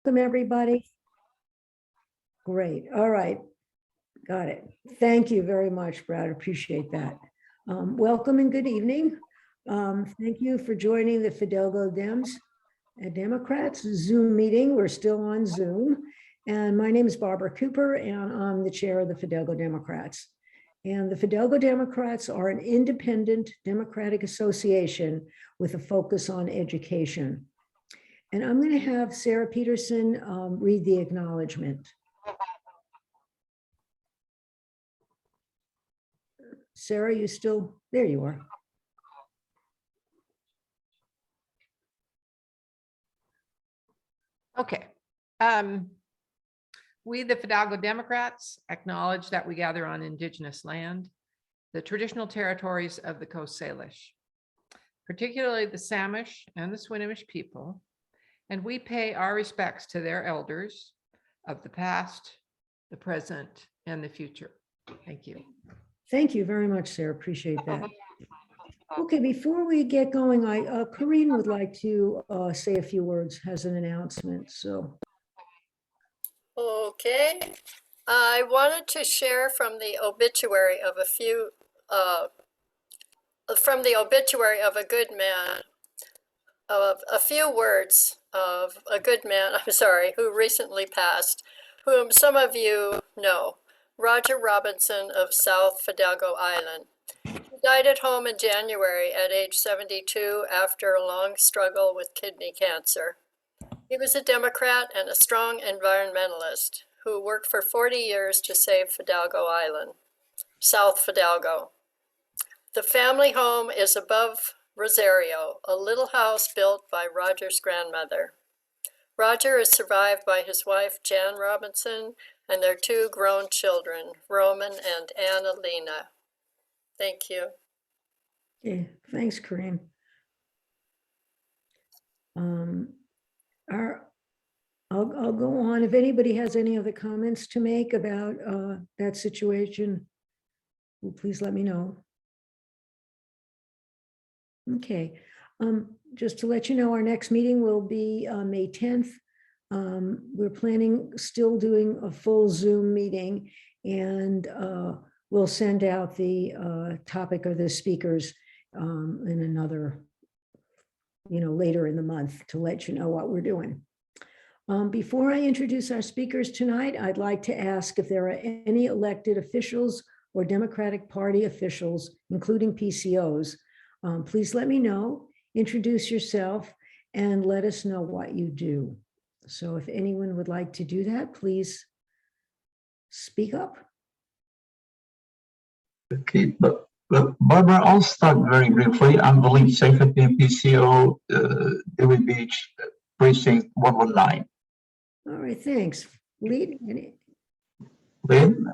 Welcome, everybody. Great. All right. Got it. Thank you very much, Brad. Appreciate that. Welcome and good evening. Thank you for joining the Fidalgo Dems and Democrats Zoom meeting. We're still on Zoom. And my name is Barbara Cooper, and I'm the chair of the Fidalgo Democrats. And the Fidalgo Democrats are an independent democratic association with a focus on education. And I'm going to have Sarah Peterson read the acknowledgement. Sarah, you still, there you are. Okay. We, the Fidalgo Democrats, acknowledge that we gather on Indigenous land, the traditional territories of the Coast Salish, particularly the Samish and the Swinomish people, and we pay our respects to their elders of the past, the present, and the future. Thank you. Thank you very much, Sarah. Appreciate that. Okay, before we get going, Corinne would like to say a few words, has an announcement. So. Okay, I wanted to share from the obituary of a good man, of a few words of a good man, I'm sorry, who recently passed, whom some of you know, Roger Robinson of South Fidalgo Island. He died at home in January at age 72 after a long struggle with kidney cancer. He was a Democrat and a strong environmentalist who worked for 40 years to save Fidalgo Island, South Fidalgo. The family home is above Rosario, a little house built by Roger's grandmother. Roger is survived by his wife, Jan Robinson, and their two grown children, Roman and Annalena. Thank you. Okay, thanks, Corinne. I'll go on. If anybody has any other comments to make about that situation, please let me know. Okay, just to let you know, our next meeting will be May 10th. We're planning still doing a full Zoom meeting, and we'll send out the topic of the speakers in another, later in the month to let you know what we're doing. Before I introduce our speakers tonight, I'd like to ask if there are any elected officials or Democratic Party officials, including PCOs. Please let me know, introduce yourself, and let us know what you do. So if anyone would like to do that, please speak up. Okay, but Barbara, I'll start very briefly. I'm the lead secretary PCO, Dewey Beach, precinct 119. All right, thanks. Lead. Lynn,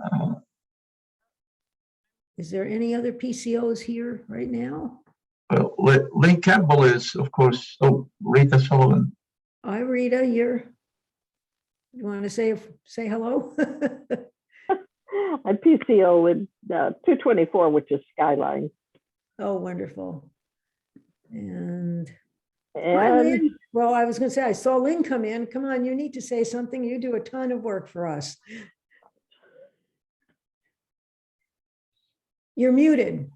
Is there any other PCOs here right now? well, Lynn Campbell is, of course, Rita Sullivan. Hi, Rita, you want to say hello? I'm PCO with 224, which is Skyline. Oh, wonderful. And hi, Lynn. Well, I was going to say, I saw Lynn come in. Come on, you need to say something. You do a ton of work for us. You're muted.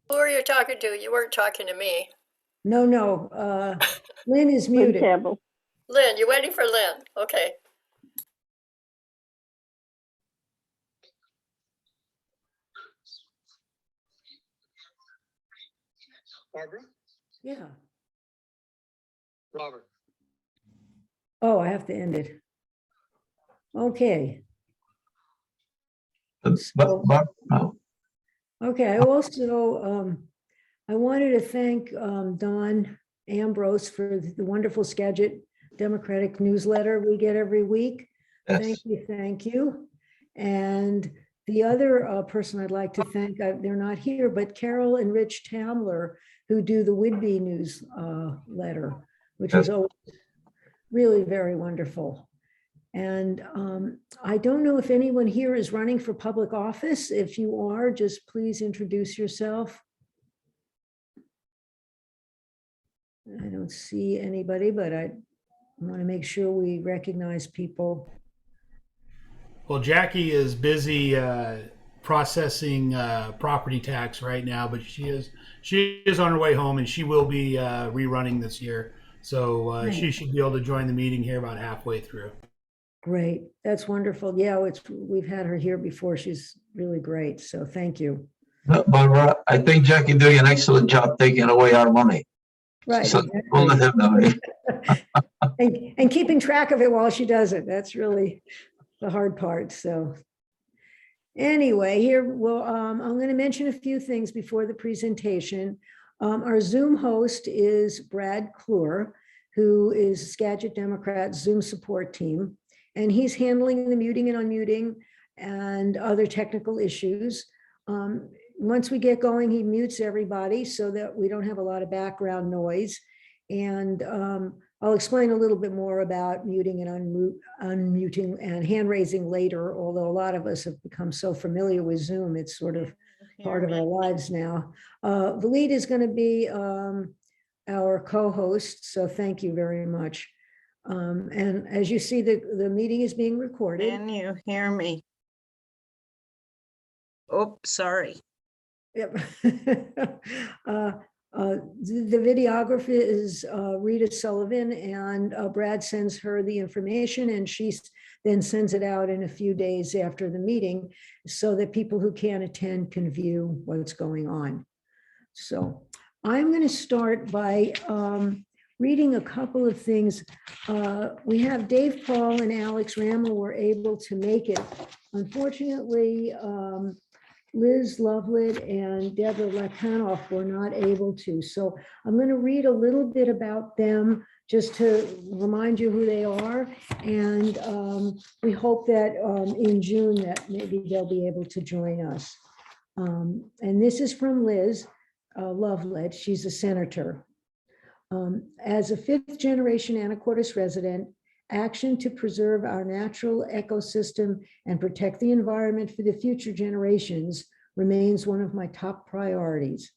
Who are you talking to? You weren't talking to me. No. Lynn is Lynn muted. Campbell. Lynn, you're waiting for Lynn. Okay. Barbara? Yeah. Robert? Oh, I have to end it. Okay. Okay, I also, I wanted to thank Don Ambrose for the wonderful Skagit Democratic newsletter we get every week. Yes. Thank you. And the other person I'd like to thank, they're not here, but Carol and Rich Tamler, who do the Whidbey newsletter, which is always really very wonderful. And I don't know if anyone here is running for public office. If you are, just please introduce yourself. I don't see anybody, but I want to make sure we recognize people. Well, Jackie is busy processing property tax right now, but she is on her way home, and she will be rerunning this year. So she should be able to join the meeting here about halfway through. Great. That's wonderful. Yeah, we've had her here before. She's really great. So thank you. Barbara, I think Jackie doing an excellent job taking away our money. Right. So we'll let him know. And keeping track of it while she does it. That's really the hard part. So anyway, here, well, I'm going to mention a few things before the presentation. Our Zoom host is Brad Klur, who is Skagit Democrat Zoom support team, and he's handling the muting and unmuting and other technical issues. Once we get going, he mutes everybody so that we don't have a lot of background noise. And I'll explain a little bit more about muting and unmuting and hand raising later, although a lot of us have become so familiar with Zoom, it's sort of part of our lives now. The lead is going to be our co-host, so thank you very much. And as you see, the meeting is being recorded. Can you hear me? Oh, sorry. Yep. The videographer is Rita Sullivan, and Brad sends her the information, and she then sends it out in a few days after the meeting so that people who can't attend can view what's going on. So I'm going to start by reading a couple of things. We have Dave Paul and Alex Ramel were able to make it. Unfortunately, Liz Loveland and Deborah Lakhanoff were not able to. So I'm going to read a little bit about them just to remind you who they are. And we hope that in June that maybe they'll be able to join us. And this is from Liz Loveland. She's a senator. As a fifth generation Anacortes resident, action to preserve our natural ecosystem and protect the environment for the future generations remains one of my top priorities.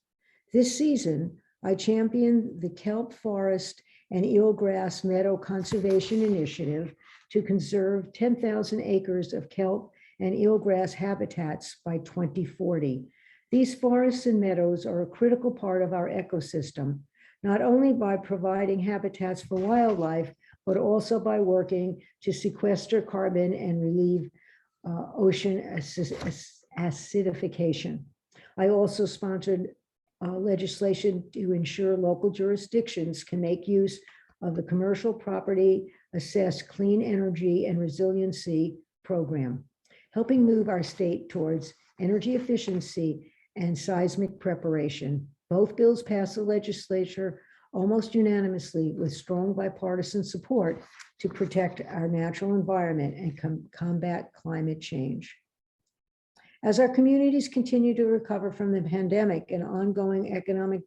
This season, I championed the kelp forest and eelgrass meadow conservation initiative to conserve 10,000 acres of kelp and eelgrass habitats by 2040. These forests and meadows are a critical part of our ecosystem, not only by providing habitats for wildlife, but also by working to sequester carbon and relieve ocean acidification. I also sponsored legislation to ensure local jurisdictions can make use of the Commercial Property Assessed Clean Energy and Resiliency Program, helping move our state towards energy efficiency and seismic preparation. Both bills passed the legislature almost unanimously with strong bipartisan support to protect our natural environment and combat climate change. As our communities continue to recover from the pandemic and ongoing economic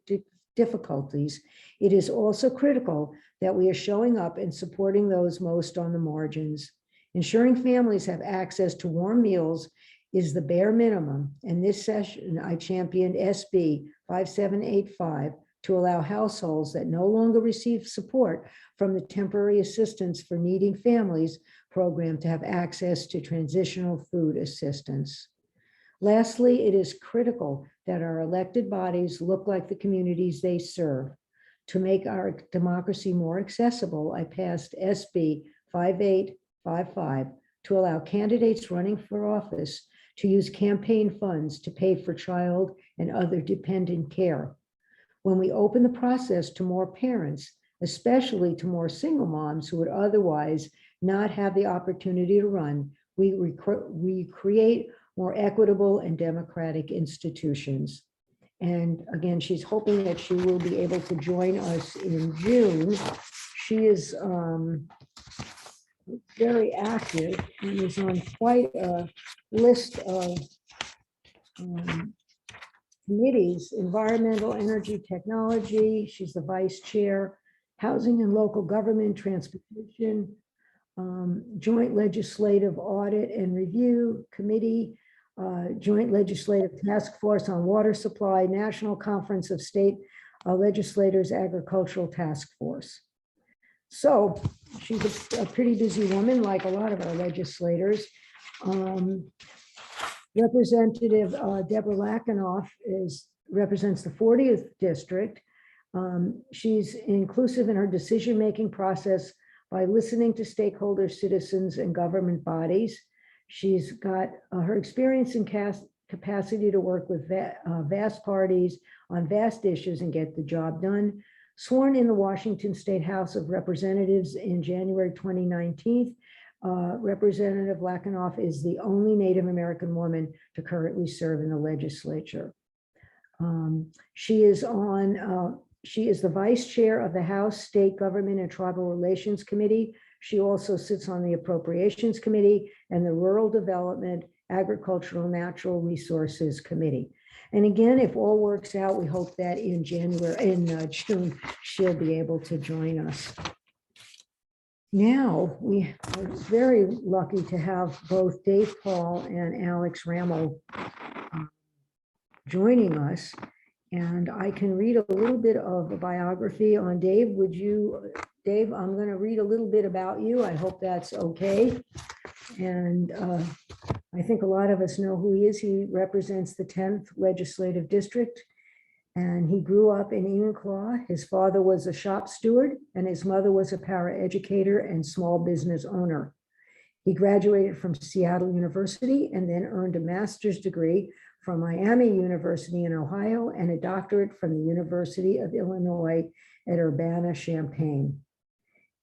difficulties, it is also critical that we are showing up and supporting those most on the margins. Ensuring families have access to warm meals is the bare minimum. In this session, I championed SB 5785 to allow households that no longer receive support from the Temporary Assistance for Needing Families program to have access to transitional food assistance. Lastly, it is critical that our elected bodies look like the communities they serve. To make our democracy more accessible, I passed SB 5855 to allow candidates running for office to use campaign funds to pay for child and other dependent care. When we open the process to more parents, especially to more single moms who would otherwise not have the opportunity to run, we create more equitable and democratic institutions. And again, she's hoping that she will be able to join us in June. She is very active and is on quite a list of committees: environmental, energy, technology. She's the vice chair, housing and local government, transportation, joint legislative audit and review committee, joint legislative task force on water supply, National Conference of State Legislators Agricultural Task Force. So she's a pretty busy woman, like a lot of our legislators. Representative Deborah Lackenoff represents the 40th district. She's inclusive in her decision-making process by listening to stakeholders, citizens, and government bodies. She's got her experience and capacity to work with vast parties on vast issues and get the job done. Sworn in the Washington State House of Representatives in January 2019, Representative Lackenoff is the only Native American woman to currently serve in the legislature. She is the vice chair of the House State Government and Tribal Relations Committee. She also sits on the Appropriations Committee and the Rural Development, Agricultural, Natural Resources Committee. And again, if all works out, we hope that in June, she'll be able to join us. Now, we are very lucky to have both Dave Paul and Alex Ramel joining us. And I can read a little bit of a biography on Dave. Dave, I'm going to read a little bit about you. I hope that's okay. And I think a lot of us know who he is. He represents the 10th Legislative District, and he grew up in Enumclaw. His father was a shop steward, and his mother was a paraeducator and small business owner. He graduated from Seattle University and then earned a master's degree from Miami University in Ohio and a doctorate from the University of Illinois at Urbana-Champaign.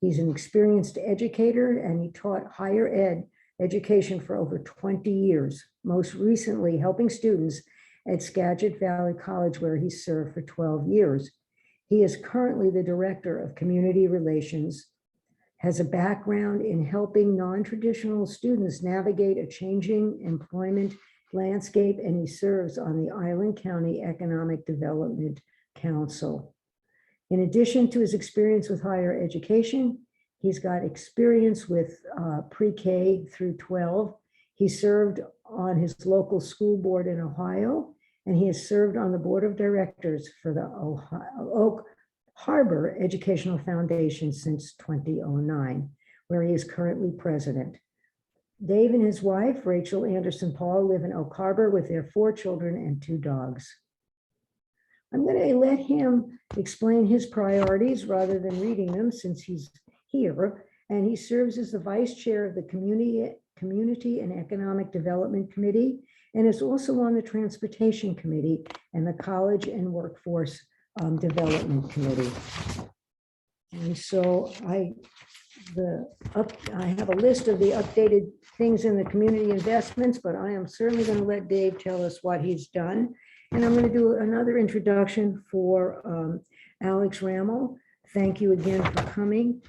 He's an experienced educator, and he taught higher education for over 20 years, most recently helping students at Skagit Valley College, where he served for 12 years. He is currently the Director of Community Relations, has a background in helping non-traditional students navigate a changing employment landscape, and he serves on the Island County Economic Development Council. In addition to his experience with higher education, he's got experience with pre-K through 12. He served on his local school board in Ohio, and he has served on the board of directors for the Oak Harbor Educational Foundation since 2009, where he is currently president. Dave and his wife, Rachel Anderson Paul, live in Oak Harbor with their 4 children and 2 dogs. I'm going to let him explain his priorities rather than reading them, since he's here, and he serves as the vice chair of the Community and Economic Development Committee, and is also on the Transportation Committee and the College and Workforce Development Committee. And so I have a list of the updated things in the community investments, but I am certainly going to let Dave tell us what he's done. And I'm going to do another introduction for Alex Ramel. Thank you again for coming.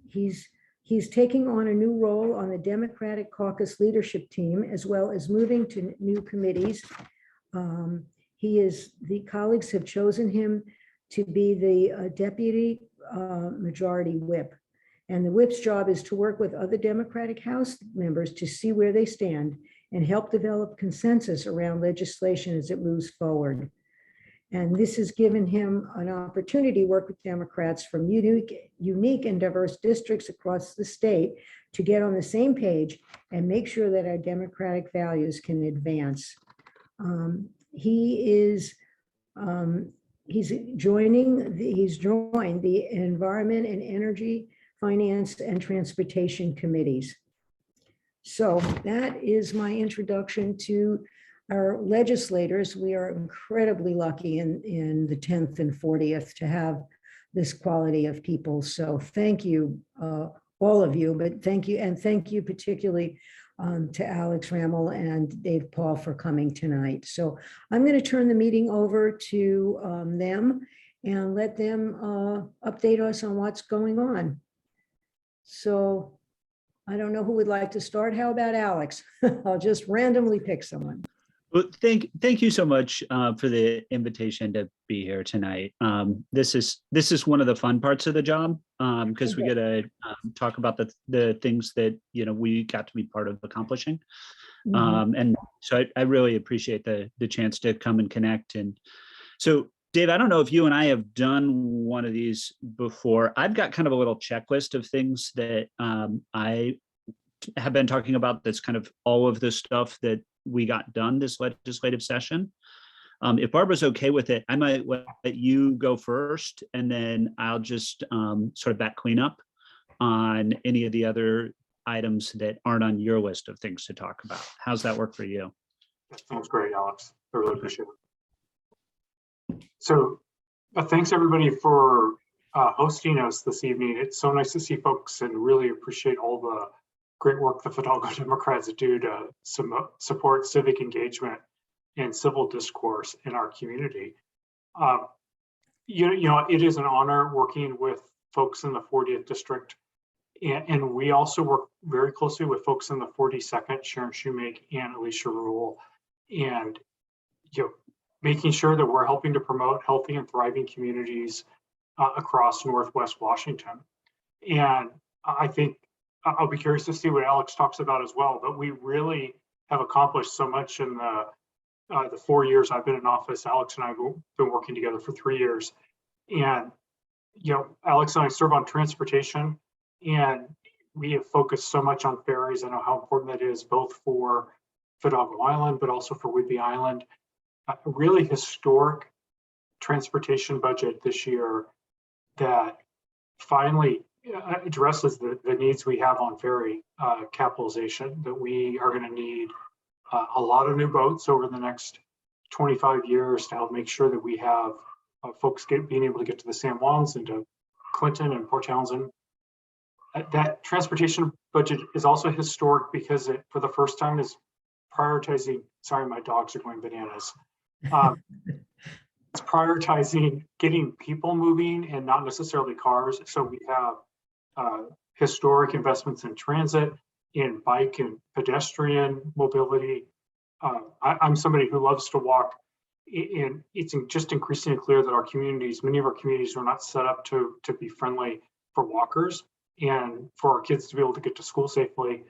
He's taking on a new role on the Democratic Caucus leadership team, as well as moving to new committees. The colleagues have chosen him to be the deputy majority whip. And the whip's job is to work with other Democratic House members to see where they stand and help develop consensus around legislation as it moves forward. And this has given him an opportunity to work with Democrats from unique and diverse districts across the state to get on the same page and make sure that our democratic values can advance. He's joined the Environment and Energy, Finance and Transportation Committees. So that is my introduction to our legislators. We are incredibly lucky in the 10th and 40th to have this quality of people. So thank you, all of you, but thank you particularly to Alex Ramel and Dave Paul for coming tonight. So I'm going to turn the meeting over to them and let them update us on what's going on. So I don't know who would like to start. How about Alex? I'll just randomly pick someone. Well, thank you so much for the invitation to be here tonight. This is one of the fun parts of the job, because we get to talk about the things that we got to be part of accomplishing. And so I really appreciate the chance to come and connect. And so Dave, I don't know if you and I have done one of these before. I've got kind of a little checklist of things that I have been talking about. That's kind of all of the stuff that we got done this legislative session. If Barbara's okay with it, I might let you go first, and then I'll just sort of back clean up on any of the other items that aren't on your list of things to talk about. How's that work for you? That sounds great, Alex. I really appreciate it. So thanks everybody for hosting us this evening. It's so nice to see folks and really appreciate all the great work the Fidalgo Democrats do to support civic engagement and civil discourse in our community. You know, it is an honor working with folks in the 40th district. And we also work very closely with folks in the 42nd, Sharon Shoemake and Alicia Rule, and making sure that we're helping to promote healthy and thriving communities across Northwest Washington. And I think I'll be curious to see what Alex talks about as well, but we really have accomplished so much in the 4 years I've been in office. Alex and I have been working together for 3 years. And, Alex and I serve on transportation, and we have focused so much on ferries. I know how important that is, both for Fidalgo Island, but also for Whidbey Island. A really historic transportation budget this year that finally addresses the needs we have on ferry capitalization, that we are going to need a lot of new boats over the next 25 years to help make sure that we have folks being able to get to the San Juans and to Clinton and Port Townsend. That transportation budget is also historic because it, for the first time, is prioritizing, sorry, my dogs are going bananas. It's prioritizing getting people moving and not necessarily cars. So we have historic investments in transit, in bike and pedestrian mobility. I'm somebody who loves to walk, and it's just increasingly clear that our communities, many of our communities, are not set up to be friendly for walkers and for our kids to be able to get to school safely.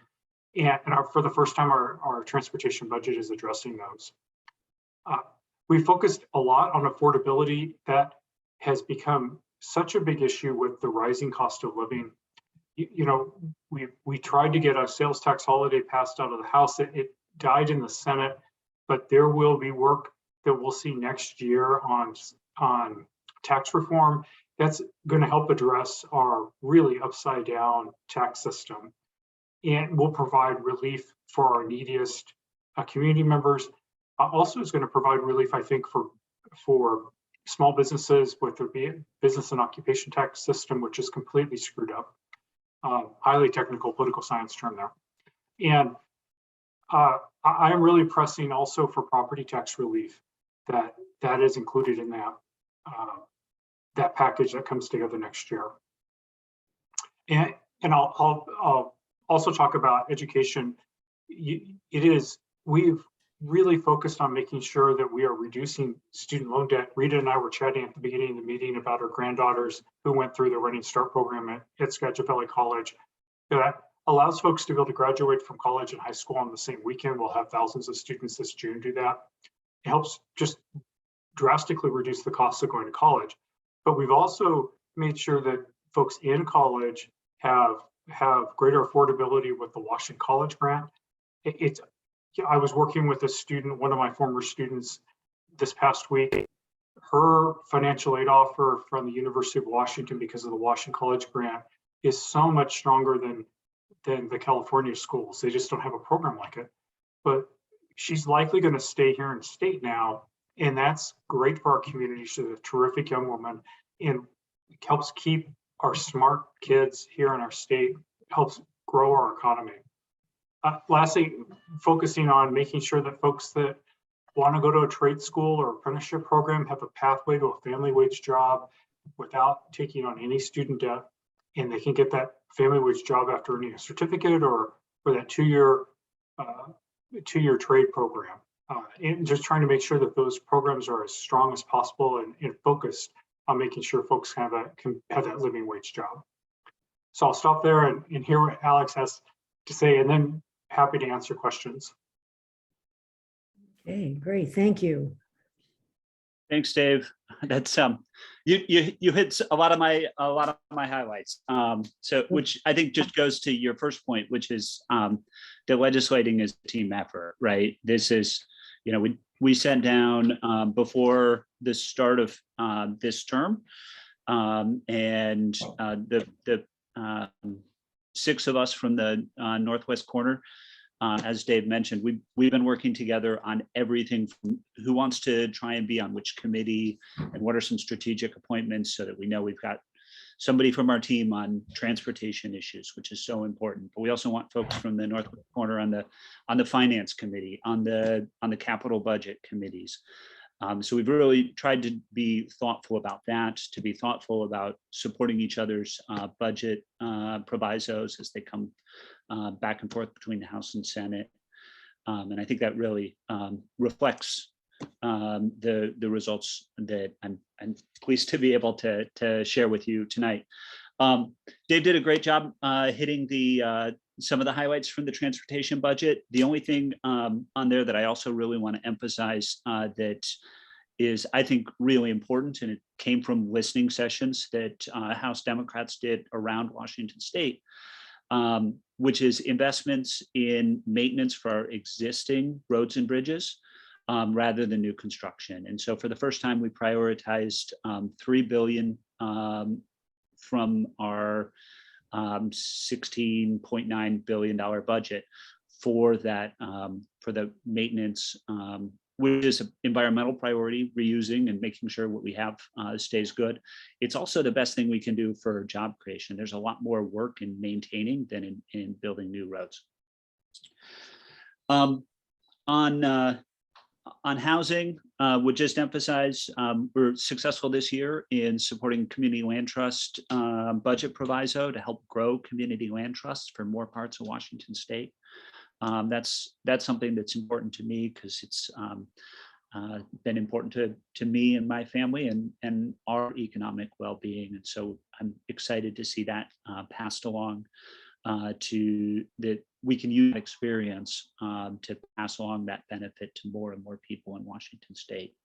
And for the first time, our transportation budget is addressing those. We focused a lot on affordability. That has become such a big issue with the rising cost of living. We tried to get a sales tax holiday passed out of the House. It died in the Senate, but there will be work that we'll see next year on tax reform that's going to help address our really upside down tax system, and will provide relief for our neediest community members. Also is going to provide relief, I think, for small businesses with their business and occupation tax system, which is completely screwed up. Highly technical political science term there. And I am really pressing also for property tax relief that is included in that package that comes together next year. And I'll also talk about education. We've really focused on making sure that we are reducing student loan debt. Rita and I were chatting at the beginning of the meeting about our granddaughters who went through the Running Start program at Skagit Valley College. That allows folks to be able to graduate from college and high school on the same weekend. We'll have thousands of students this June do that. It helps just drastically reduce the cost of going to college. But we've also made sure that folks in college have greater affordability with the Washington College grant. I was working with a student, one of my former students, this past week. Her financial aid offer from the University of Washington, because of the Washington College grant, is so much stronger than the California schools. They just don't have a program like it. But she's likely going to stay here in state now, and that's great for our community. She's a terrific young woman, and helps keep our smart kids here in our state, helps grow our economy. Lastly, focusing on making sure that folks that want to go to a trade school or apprenticeship program have a pathway to a family wage job without taking on any student debt, and they can get that family wage job after earning a certificate or that two-year trade program. And just trying to make sure that those programs are as strong as possible and focused on making sure folks can have that living wage job. So I'll stop there and hear what Alex has to say, and then happy to answer questions. Okay, great. Thank you. Thanks, Dave. That's you hit a lot of my highlights. So which I think just goes to your first point, which is that legislating is a team effort, right? This is, we sat down before the start of this term, and the 6 of us from the northwest corner. As Dave mentioned, we've been working together on everything from who wants to try and be on which committee and what are some strategic appointments, so that we know we've got somebody from our team on transportation issues, which is so important. But we also want folks from the north corner on the finance committee, on the capital budget committees. So we've really tried to be thoughtful about that, to be thoughtful about supporting each other's budget provisos as they come back and forth between the House and Senate. And I think that really reflects the results that I'm pleased to be able to share with you tonight. Dave did a great job hitting some of the highlights from the transportation budget. The only thing on there that I also really want to emphasize that is, I think, really important, and it came from listening sessions that House Democrats did around Washington State, which is investments in maintenance for our existing roads and bridges rather than new construction. And so for the first time, we prioritized $3 billion from our $16.9 billion budget for that, for the maintenance, which is an environmental priority, reusing and making sure what we have stays good. It's also the best thing we can do for job creation. There's a lot more work in maintaining than in building new roads. On housing, would just emphasize we're successful this year in supporting Community Land Trust budget proviso to help grow community land trusts for more parts of Washington State. That's something that's important to me because it's been important to me and my family and our economic well-being. And so I'm excited to see that passed along to that we can use experience to pass along that benefit to more and more people in Washington State.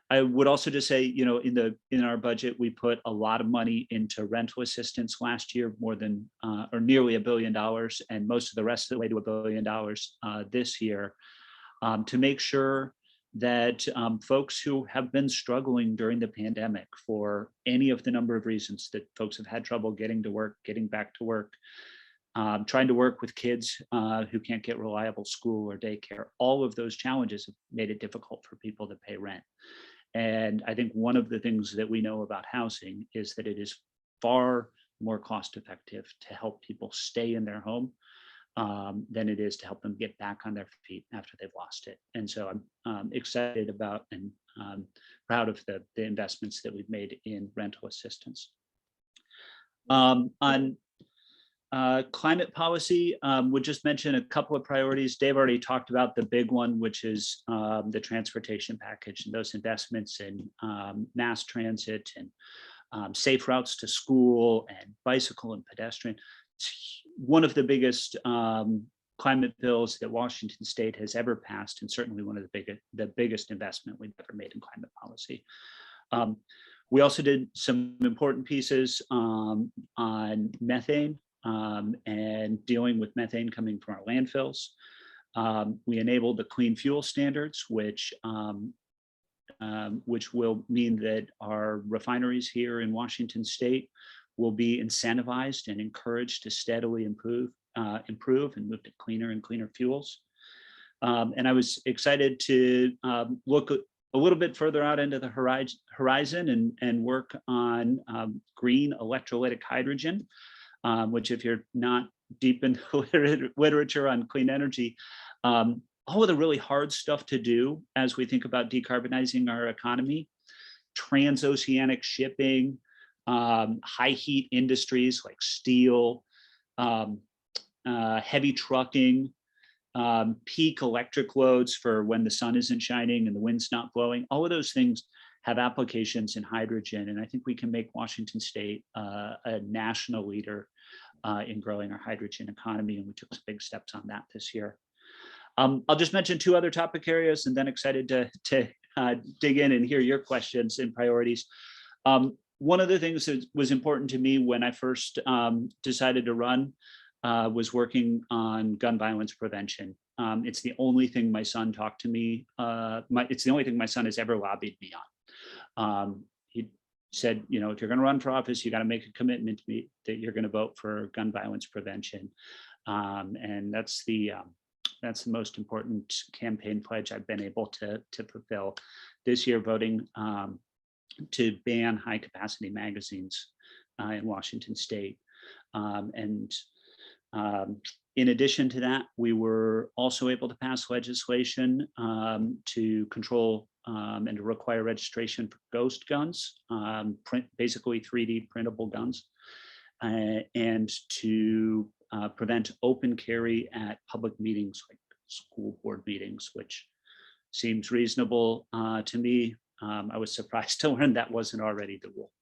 I would also just say, in our budget, we put a lot of money into rental assistance last year, more than or nearly $1 billion, and most of the rest of the way to $1 billion this year, to make sure that folks who have been struggling during the pandemic for any of the number of reasons that folks have had trouble getting to work, getting back to work, trying to work with kids who can't get reliable school or daycare, all of those challenges have made it difficult for people to pay rent. And I think one of the things that we know about housing is that it is far more cost effective to help people stay in their home than it is to help them get back on their feet after they've lost it. And so I'm excited about and proud of the investments that we've made in rental assistance. On climate policy, would just mention a couple of priorities. Dave already talked about the big one, which is the transportation package and those investments in mass transit and safe routes to school and bicycle and pedestrian. It's one of the biggest climate bills that Washington State has ever passed, and certainly one of the biggest investment we've ever made in climate policy. We also did some important pieces on methane and dealing with methane coming from our landfills. We enabled the clean fuel standards, which will mean that our refineries here in Washington State will be incentivized and encouraged to steadily improve and move to cleaner and cleaner fuels. And I was excited to look a little bit further out into the horizon and work on green electrolytic hydrogen, which, if you're not deep in literature on clean energy, all of the really hard stuff to do as we think about decarbonizing our economy, transoceanic shipping, high heat industries like steel, heavy trucking, peak electric loads for when the sun isn't shining and the wind's not blowing. All of those things have applications in hydrogen. And I think we can make Washington State a national leader in growing our hydrogen economy. And we took some big steps on that this year. I'll just mention 2 other topic areas and then excited to dig in and hear your questions and priorities. One of the things that was important to me when I first decided to run was working on gun violence prevention. It's the only thing my son talked to me. It's the only thing my son has ever lobbied me on. He said, you know, if you're going to run for office, you got to make a commitment to me that you're going to vote for gun violence prevention. And that's the most important campaign pledge I've been able to fulfill this year, voting to ban high capacity magazines in Washington State. In addition to that, we were also able to pass legislation to control and to require registration for ghost guns, basically 3D printable guns, and to prevent open carry at public meetings like school board meetings, which seems reasonable to me. I was surprised to learn that wasn't already the rule.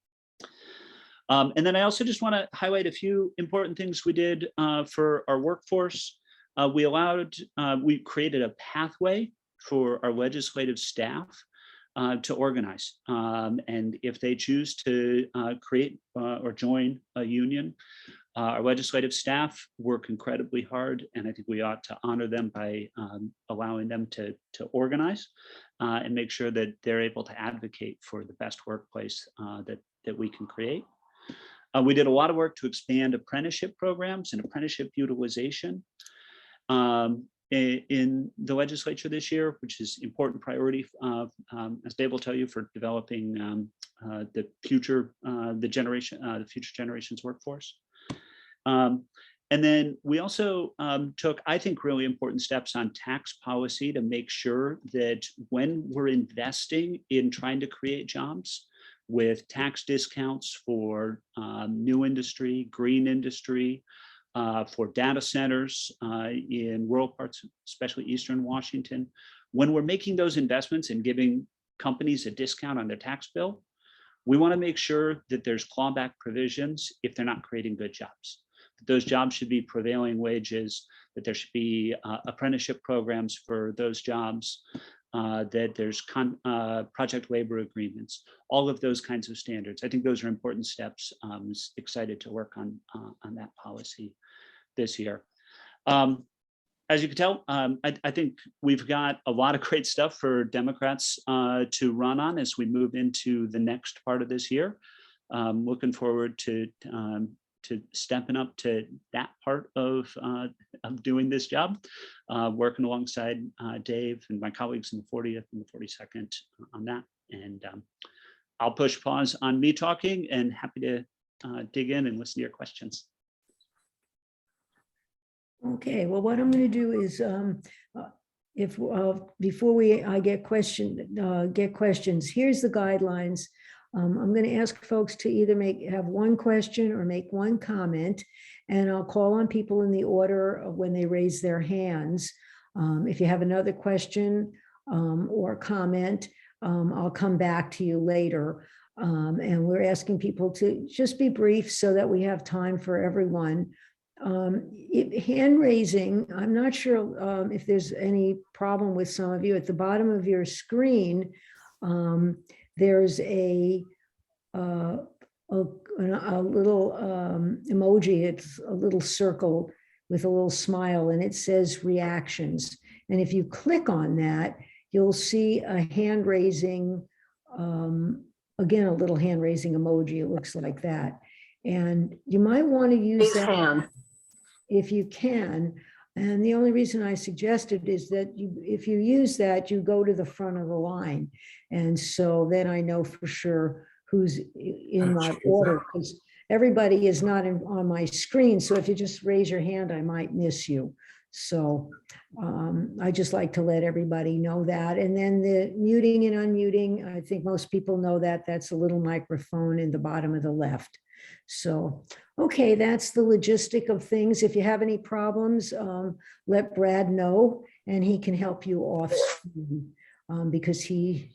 And then I also just want to highlight a few important things we did for our workforce. We created a pathway for our legislative staff to organize. And if they choose to create or join a union, our legislative staff work incredibly hard, and I think we ought to honor them by allowing them to organize and make sure that they're able to advocate for the best workplace that we can create. We did a lot of work to expand apprenticeship programs and apprenticeship utilization in the legislature this year, which is important priority, as Dave will tell you, for developing the future generation's workforce. And then we also took, I think, really important steps on tax policy to make sure that when we're investing in trying to create jobs, with tax discounts for new industry, green industry, for data centers in rural parts, especially Eastern Washington. When we're making those investments and giving companies a discount on their tax bill, we want to make sure that there's clawback provisions if they're not creating good jobs. That those jobs should be prevailing wages, that there should be apprenticeship programs for those jobs, that there's project labor agreements, all of those kinds of standards. I think those are important steps. I'm excited to work on that policy this year. As you can tell, I think we've got a lot of great stuff for Democrats to run on as we move into the next part of this year. Looking forward to stepping up to that part of doing this job, working alongside Dave and my colleagues in the 40th and the 42nd on that. And I'll push pause on me talking and happy to dig in and listen to your questions. Okay, well, what I'm going to do is before I get questions, here's the guidelines. I'm going to ask folks to either have one question or make one comment, and I'll call on people in the order of when they raise their hands. If you have another question or comment, I'll come back to you later. And we're asking people to just be brief so that we have time for everyone. Hand raising, I'm not sure if there's any problem with some of you. At the bottom of your screen, there's a little emoji. It's a little circle with a little smile, and it says reactions. And if you click on that, you'll see a hand raising, again, a little hand raising emoji. It looks like that. And you might want to use that if you can. And the only reason I suggested is that if you use that, you go to the front of the line. And so then I know for sure who's in my order, because everybody is not on my screen. So if you just raise your hand, I might miss you. So I just like to let everybody know that. And then the muting and unmuting, I think most people know that that's a little microphone in the bottom of the left. So, okay, that's the logistic of things. If you have any problems, let Brad know and he can help you off screen, because he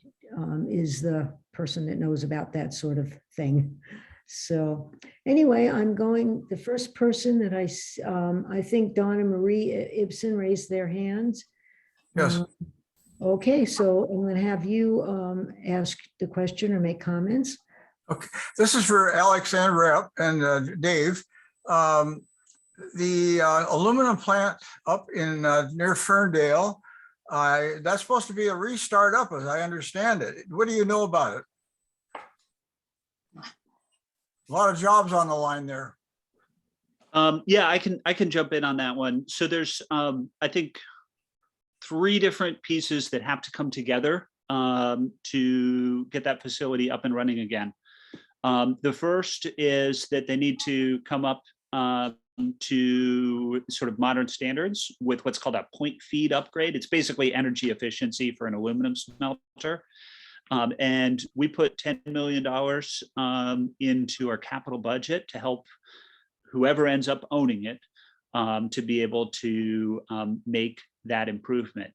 is the person that knows about that sort of thing. So anyway, the first person that I think Donna Marie Ibsen raised their hands. Yes. Okay, so I'm going to have you ask the question or make comments. Okay, this is for Alex and Rep and Dave. The aluminum plant up in near Ferndale, that's supposed to be a restart up, as I understand it. What do you know about it? A lot of jobs on the line there. Yeah, I can jump in on that one. So there's I think 3 different pieces that have to come together to get that facility up and running again. The first is that they need to come up to sort of modern standards with what's called a point feed upgrade. It's basically energy efficiency for an aluminum smelter. And we put $10 million into our capital budget to help whoever ends up owning it to be able to make that improvement.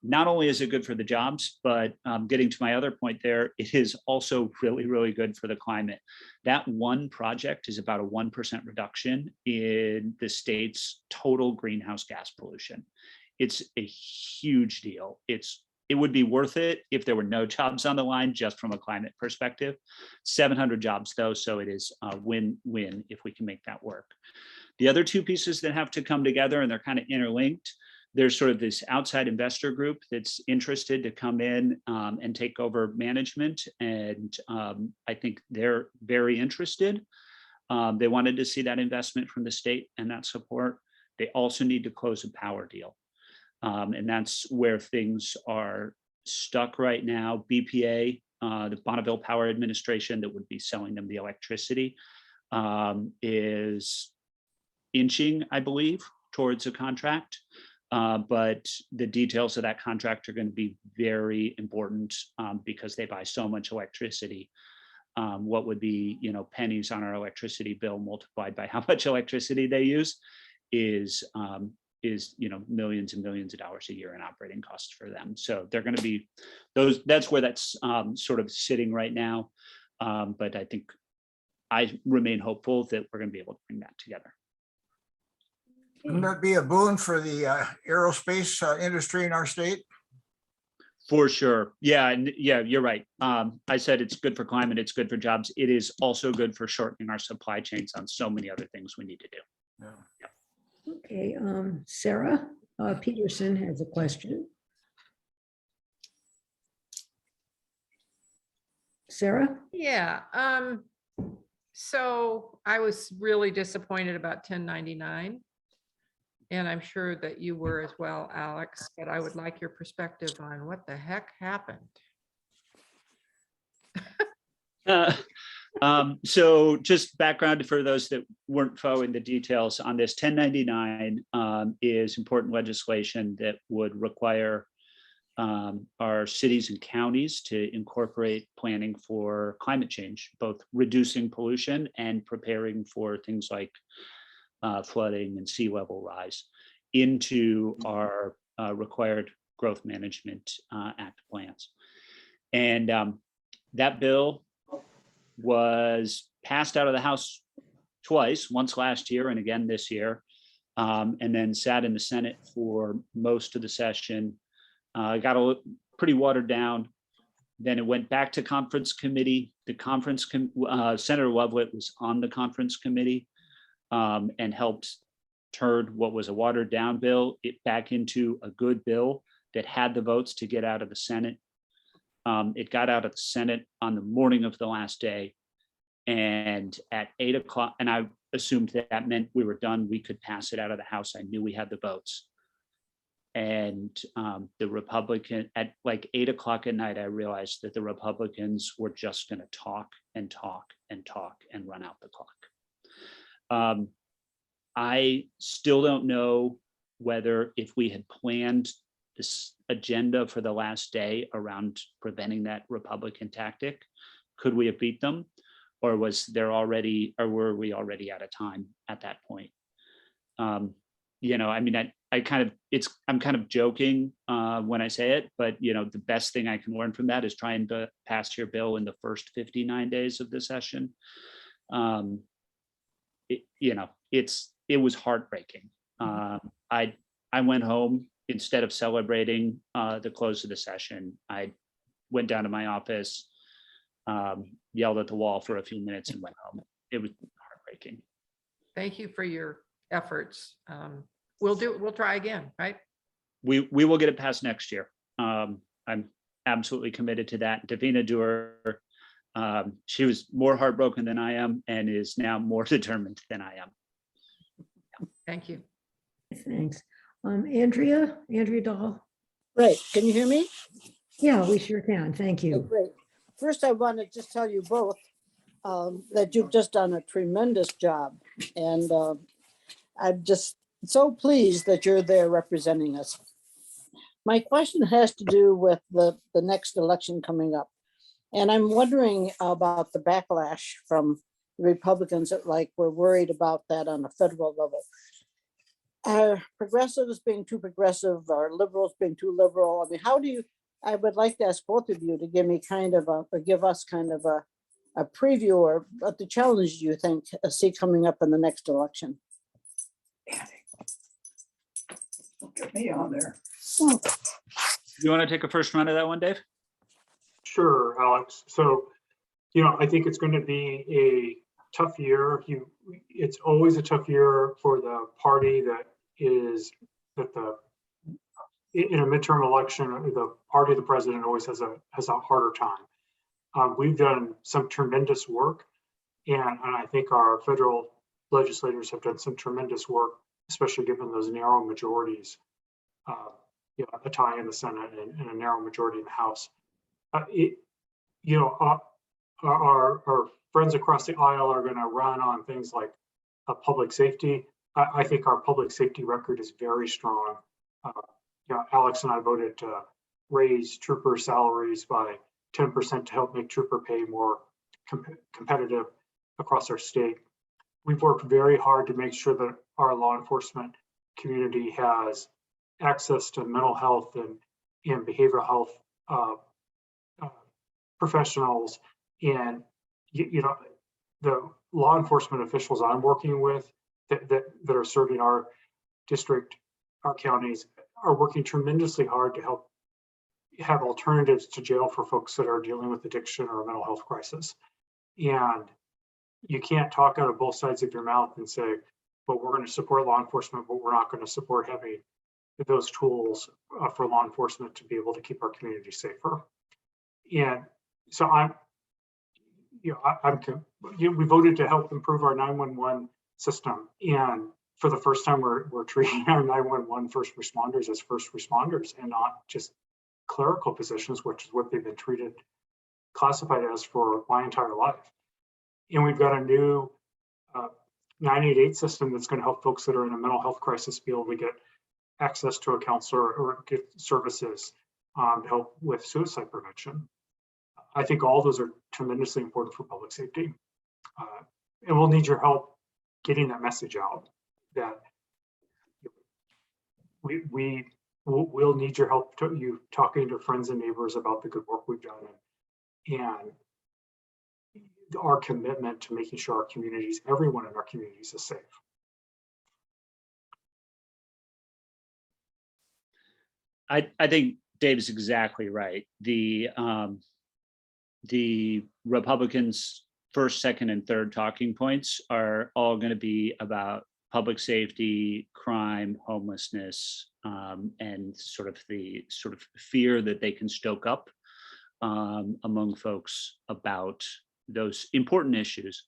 Not only is it good for the jobs, but getting to my other point there, it is also really, really good for the climate. That one project is about a 1% reduction in the state's total greenhouse gas pollution. It's a huge deal. It would be worth it if there were no jobs on the line, just from a climate perspective. 700 jobs though, so it is a win-win if we can make that work. The other 2 pieces that have to come together, and they're kind of interlinked, there's sort of this outside investor group that's interested to come in and take over management. And I think they're very interested. They wanted to see that investment from the state and that support. They also need to close a power deal. And that's where things are stuck right now. BPA, the Bonneville Power Administration, that would be selling them the electricity, is inching, I believe, towards a contract. But the details of that contract are going to be very important because they buy so much electricity. What would be, pennies on our electricity bill multiplied by how much electricity they use is millions and millions of dollars a year in operating costs for them. So they're going to be that's where that's sort of sitting right now. But I think I remain hopeful that we're going to be able to bring that together. Wouldn't that be a boon for the aerospace industry in our state? For sure. Yeah. And yeah, you're right. I said it's good for climate. It's good for jobs. It is also good for shortening our supply chains on so many other things we need to do. Yeah. Okay, Sarah Peterson has a question. Sarah? Yeah. So I was really disappointed about 1099. And I'm sure that you were as well, Alex, but I would like your perspective on what the heck happened. So just background for those that weren't following the details on this, 1099 is important legislation that would require our cities and counties to incorporate planning for climate change, both reducing pollution and preparing for things like flooding and sea level rise into our required growth management act plans. And that bill was passed out of the House twice, once last year and again this year, and then sat in the Senate for most of the session. Got pretty watered down. Then it went back to conference committee. Senator Lovelit was on the conference committee and helped turn what was a watered down bill back into a good bill that had the votes to get out of the Senate. It got out of the Senate on the morning of the last day, and at 8 o'clock, and I assumed that meant we were done, we could pass it out of the House. I knew we had the votes. And the Republican, at like 8 o'clock at night, I realized that the Republicans were just going to talk and talk and talk and run out the clock. I still don't know whether if we had planned this agenda for the last day around preventing that Republican tactic, could we have beat them? Or was there already, or were we already out of time at that point? I mean, I'm kind of joking when I say it, but the best thing I can learn from that is trying to pass your bill in the first 59 days of the session. It was heartbreaking. I went home instead of celebrating the close of the session, I went down to my office, yelled at the wall for a few minutes and went home. It was heartbreaking. Thank you for your efforts. We'll try again, right? We will get it passed next year. I'm absolutely committed to that. Davina Dewar, she was more heartbroken than I am and is now more determined than I am. Thank you. Thanks. Andrea Dahl. Great. Can you hear me? Yeah, we sure can. Thank Oh, you. great. First, I want to just tell you both that you've just done a tremendous job. And I'm just so pleased that you're there representing us. My question has to do with the next election coming up. And I'm wondering about the backlash from the Republicans that we're worried about that on a federal level. Are progressives being too progressive or liberals being too liberal? I mean, I would like to ask both of you to give me or give us kind of a preview or what the challenge you think see coming up in the next election. Get me on there. You want to take a first run at that one, Dave? Sure, Alex. So, I think it's going to be a tough year. It's always a tough year for the party in a midterm election, the party of the president always has a harder time. We've done some tremendous work, and I think our federal legislators have done some tremendous work, especially given those narrow majorities, a tie in the Senate and a narrow majority in the House. Our friends across the aisle are going to run on things like public safety. I think our public safety record is very strong. Alex and I voted to raise trooper salaries by 10% to help make trooper pay more competitive across our state. We've worked very hard to make sure that our law enforcement community has access to mental health and behavioral health professionals. And the law enforcement officials I'm working with that are serving our district, our counties, are working tremendously hard to help have alternatives to jail for folks that are dealing with addiction or a mental health crisis. And you can't talk out of both sides of your mouth and say, well, we're going to support law enforcement, but we're not going to support having those tools for law enforcement to be able to keep our community safer. And so we voted to help improve our 911 system. And for the first time, we're treating our 911 first responders as first responders and not just clerical positions, which is what they've been classified as for my entire life. And we've got a new 988 system that's going to help folks that are in a mental health crisis be able to get access to a counselor or get services to help with suicide prevention. I think all those are tremendously important for public safety. And we'll need your help getting that message out that we'll need your help you talking to friends and neighbors about the good work we've done and our commitment to making sure our communities, everyone in our communities is safe. I think Dave's exactly right. The Republicans' first, second, and third talking points are all going to be about public safety, crime, homelessness, and the fear that they can stoke up among folks about those important issues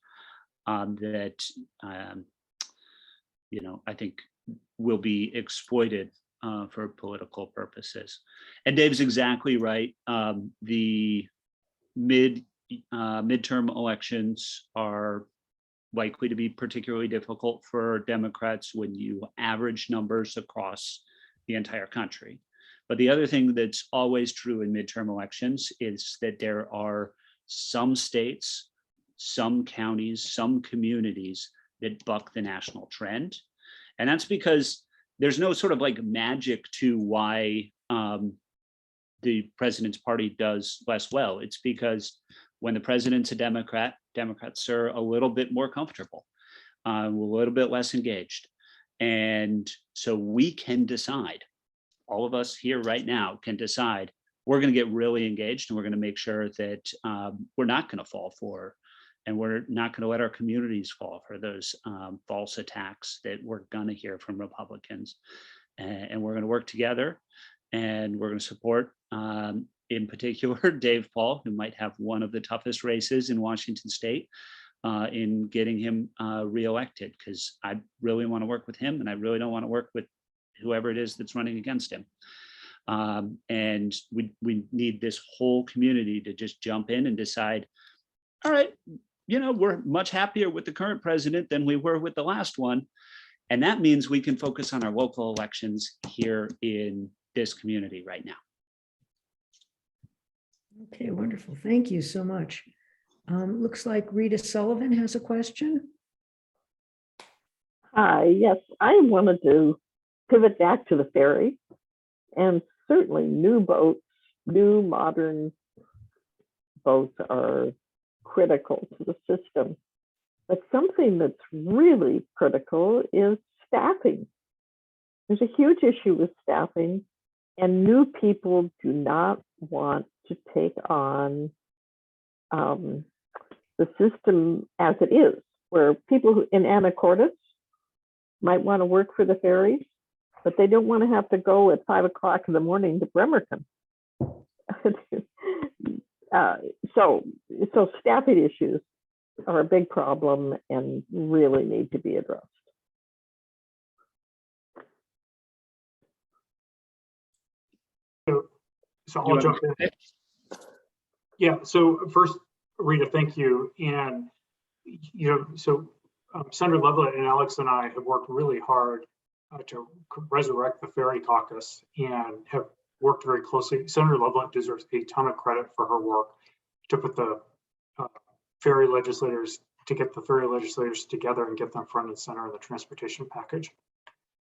that I think will be exploited for political purposes. And Dave's exactly right. The midterm elections are likely to be particularly difficult for Democrats when you average numbers across the entire country. But the other thing that's always true in midterm elections is that there are some states, some counties, some communities that buck the national trend. And that's because there's no sort of magic to why the president's party does less well. It's because when the president's a Democrat, Democrats are a little bit more comfortable, a little bit less engaged. And so we can decide all of us here right now can decide we're going to get really engaged, and we're going to make sure that we're not going to fall for, and we're not going to let our communities fall for those false attacks that we're going to hear from Republicans. And we're going to work together, and we're going to support, in particular, Dave Paul, who might have one of the toughest races in Washington State, in getting him reelected, because I really want to work with him, and I really don't want to work with whoever it is that's running against him. And we need this whole community to just jump in and decide, all right, we're much happier with the current president than we were with the last one. And that means we can focus on our local elections here in this community right now. Okay, wonderful. Thank you so much. Looks like Rita Sullivan has a question. Hi, yes, I wanted to pivot back to the ferry, and certainly new boats, new modern boats are critical to the system. But something that's really critical is staffing. There's a huge issue with staffing, and new people do not want to take on the system as it is, where people who in Anacortes might want to work for the ferries, but they don't want to have to go at 5 o'clock in the morning to Bremerton. So staffing issues are a big problem and really need to be addressed. So I'll jump in. Yeah, so first, Rita, thank you. And, Senator Loveland and Alex and I have worked really hard to resurrect the Ferry Caucus and have worked very closely. Senator Loveland deserves a ton of credit for her work to put the ferry legislators, to get the ferry legislators together and get them front and center in the transportation package.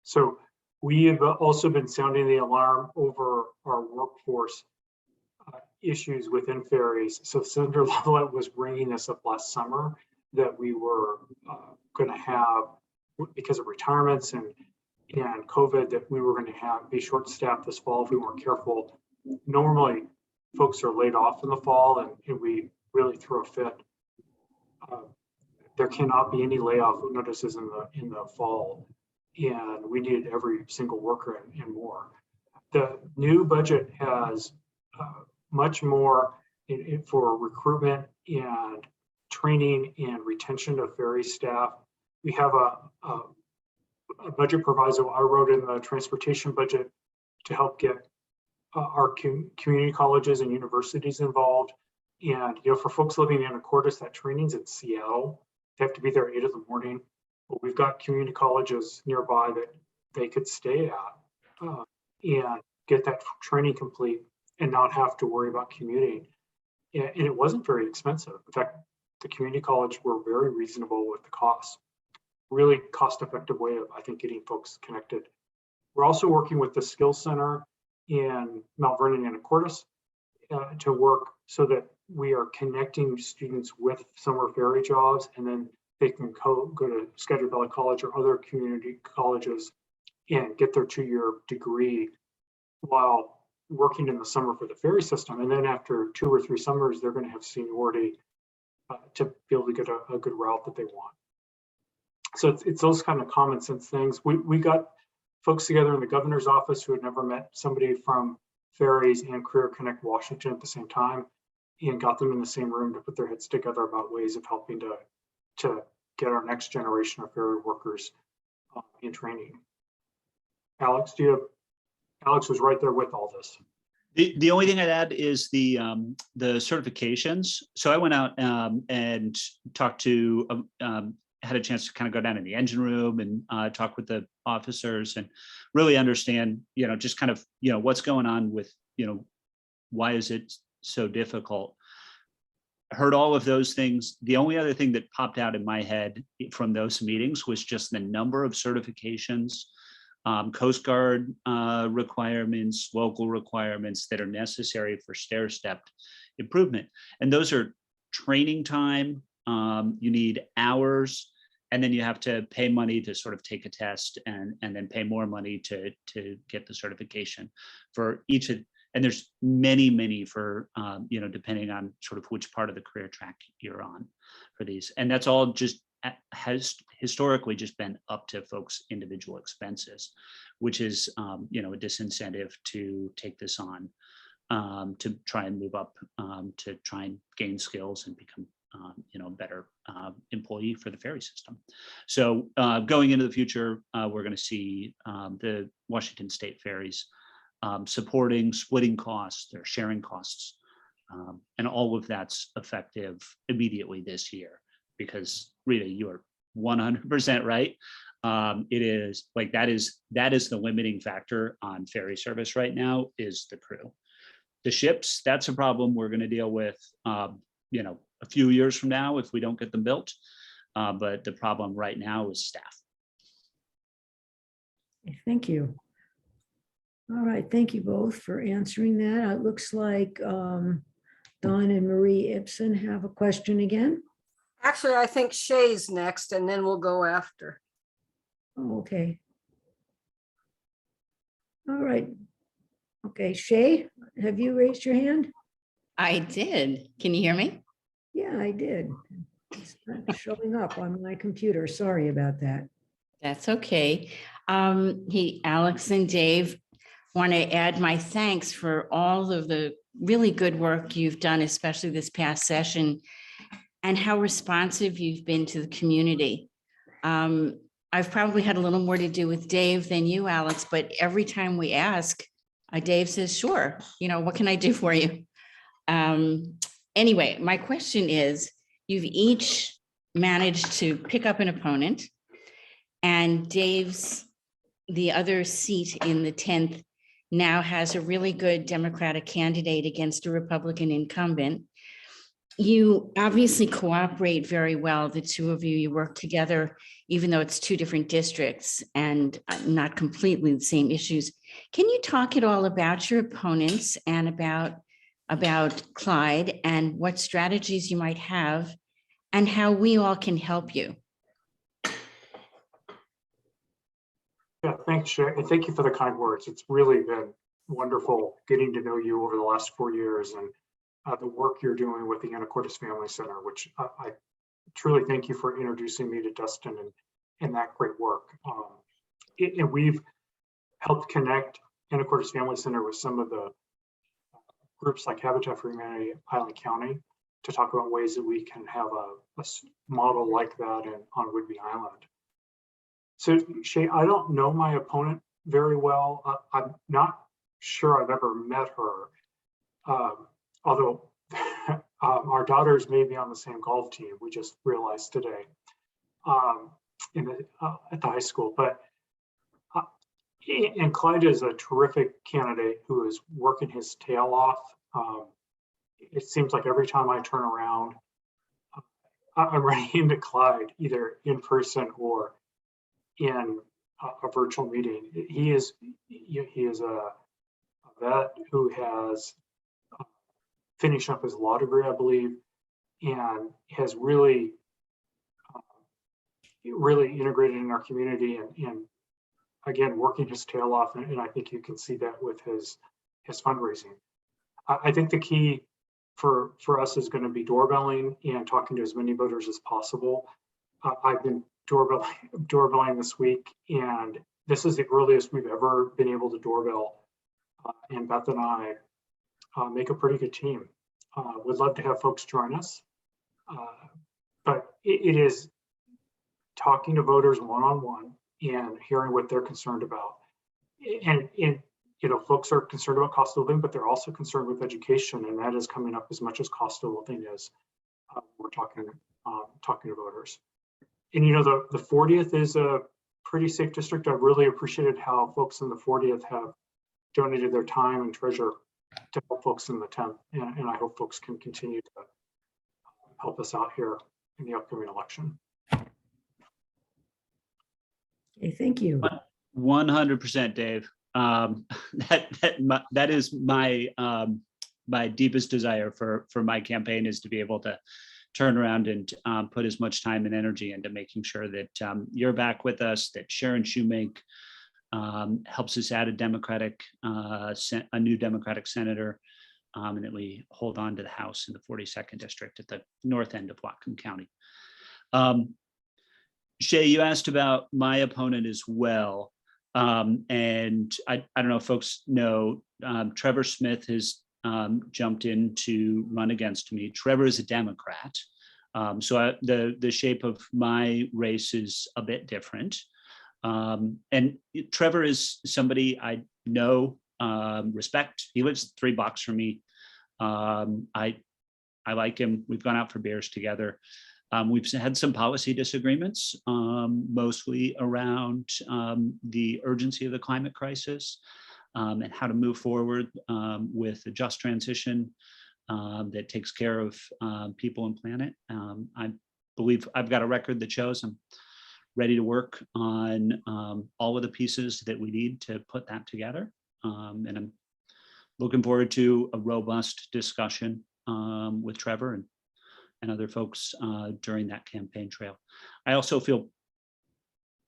So we have also been sounding the alarm over our workforce issues within ferries. So Senator Loveland was bringing this up last summer, that we were going to have, because of retirements and COVID, that we were going to be short-staffed this fall if we weren't careful. Normally, folks are laid off in the fall, and we really throw a fit. There cannot be any layoff notices in the fall, and we needed every single worker and more. The new budget has much more for recruitment and training and retention of ferry staff. We have a budget proviso I wrote in the transportation budget to help get our community colleges and universities involved. And for folks living in Anacortes, that training's in Seattle. They have to be there 8 in the morning. But we've got community colleges nearby that they could stay at and get that training complete and not have to worry about commuting. And it wasn't very expensive. In fact, the community college were very reasonable with the costs. Really cost-effective way of, I think, getting folks connected. We're also working with the Skills Center in Mount Vernon and Anacortes to work so that we are connecting students with summer ferry jobs, and then they can go to Skagit Valley College or other community colleges and get their 2-year degree while working in the summer for the ferry system. And then after 2 or 3 summers, they're going to have seniority to be able to get a good route that they want. So it's those kind of common sense things. We got folks together in the governor's office who had never met somebody from ferries and Career Connect Washington at the same time, and got them in the same room to put their heads together about ways of helping to get our next generation of ferry workers in training. Alex, Alex was right there with all this. The only thing I'd add is the certifications. So I went out and talked to, had a chance to kind of go down in the engine room and talk with the officers and really understand, just kind of, what's going on with, why is it so difficult? Heard all of those things. The only other thing that popped out in my head from those meetings was just the number of certifications, Coast Guard requirements, local requirements that are necessary for stair-stepped improvement. And those are training time. You need hours. and then you have to pay money to sort of take a test and then pay more money to get the certification for each of, and there's many for, depending on sort of which part of the career track you're on for these. And that's all just has historically just been up to folks' individual expenses, which is, a disincentive to take this on, to try and move up, to try and gain skills and become a better employee for the ferry system. So going into the future, we're going to see the Washington State ferries splitting costs, they're sharing costs, and all of that's effective immediately this year, because Rita, you are 100% right. It is like that is the limiting factor on ferry service right now is the crew. The ships, that's a problem we're going to deal with, a few years from now if we don't get them built. But the problem right now is staff. Thank you. All right, thank you both for answering that. It looks like Don and Marie Ibsen have a question again. Actually, I think Shay's next and then we'll go after. Oh, okay. All right. Okay, Shay, have you raised your hand? I did. Can you hear me? Yeah, I did. It's not showing up on my computer. Sorry about that. That's okay. Alex and Dave, want to add my thanks for all of the really good work you've done, especially this past session, and how responsive you've been to the community. I've probably had a little more to do with Dave than you, Alex, but every time we ask, Dave says, sure, what can I do for you? Anyway, my question is, you've each managed to pick up an opponent, and Dave's, the other seat in the 10th, now has a really good Democratic candidate against a Republican incumbent. You obviously cooperate very well, the two of you. You work together, even though it's two different districts and not completely the same issues. Can you talk at all about your opponents and about Clyde and what strategies you might have and how we all can help you? Yeah, thanks, Shay. And thank you for the kind words. It's really been wonderful getting to know you over the last 4 years and the work you're doing with the Anacortes Family Center, which I truly thank you for introducing me to Dustin and that great work. And we've helped connect Anacortes Family Center with some of the groups like Habitat for Humanity Island County to talk about ways that we can have a model like that on Whidbey Island. So Shay, I don't know my opponent very well. I'm not sure I've ever met her. Although our daughters may be on the same golf team, we just realized today at the high school. But and Clyde is a terrific candidate who is working his tail off. It seems like every time I turn around, I'm running into Clyde either in person or in a virtual meeting. He is a vet who has finished up his law degree, I believe, and has really integrated in our community and again, working his tail off. And I think you can see that with his fundraising. I think the key for us is going to be doorbelling and talking to as many voters as possible. I've been doorbelling this week, and this is the earliest we've ever been able to doorbell. And Beth and I make a pretty good team. Would love to have folks join us, but it is talking to voters one-on-one and hearing what they're concerned about. And folks are concerned about cost of living, but they're also concerned with education, and that is coming up as much as cost of living is. We're talking to voters. And the 40th is a pretty safe district. I really appreciated how folks in the 40th have donated their time and treasure to help folks in the 10th, and I hope folks can continue to help us out here in the upcoming election. Okay, thank you. 100%, Dave. That is my my deepest desire for my campaign is to be able to turn around and put as much time and energy into making sure that you're back with us, that Sharon Shoemake helps us add a new Democratic senator, and that we hold on to the House in the 42nd district at the north end of Whatcom County. Shay, you asked about my opponent as well. And I don't know if folks know, Trevor Smith has jumped in to run against me. Trevor is a Democrat. So the shape of my race is a bit different. And Trevor is somebody I know, respect. He lives 3 blocks from me. I like him. We've gone out for beers together. We've had some policy disagreements, mostly around the urgency of the climate crisis and how to move forward with a just transition that takes care of people and planet. I believe I've got a record that shows I'm ready to work on all of the pieces that we need to put that together. And I'm looking forward to a robust discussion with Trevor and other folks during that campaign trail. I also feel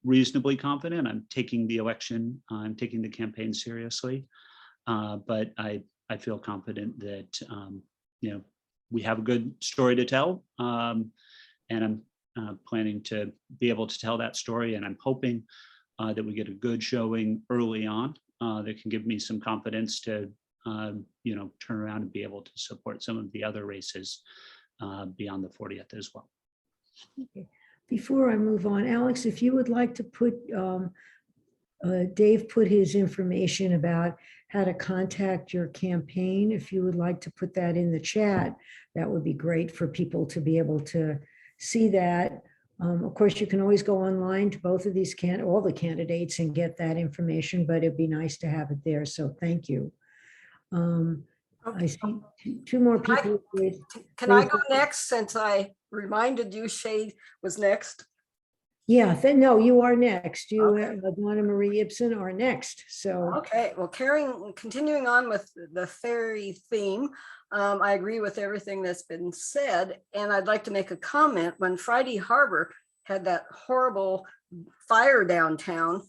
reasonably confident. I'm taking the election, I'm taking the campaign seriously, but I feel confident that we have a good story to tell, and I'm planning to be able to tell that story. And I'm hoping that we get a good showing early on that can give me some confidence to turn around and be able to support some of the other races beyond the 40th as well. Okay. Before I move on, Alex, if you would like to put, Dave put his information about how to contact your campaign. If you would like to put that in the chat, that would be great for people to be able to see that. Of course, you can always go online to both of these all the candidates and get that information, but it'd be nice to have it there. So thank you. I see two more people. Can I go next since I reminded you Shay was next? Yeah, no, you are next. You, Okay. Donna Marie Ibsen, are next. So Okay, well, continuing on with the ferry theme, I agree with everything that's been said, and I'd like to make a comment. When Friday Harbor had that horrible fire downtown,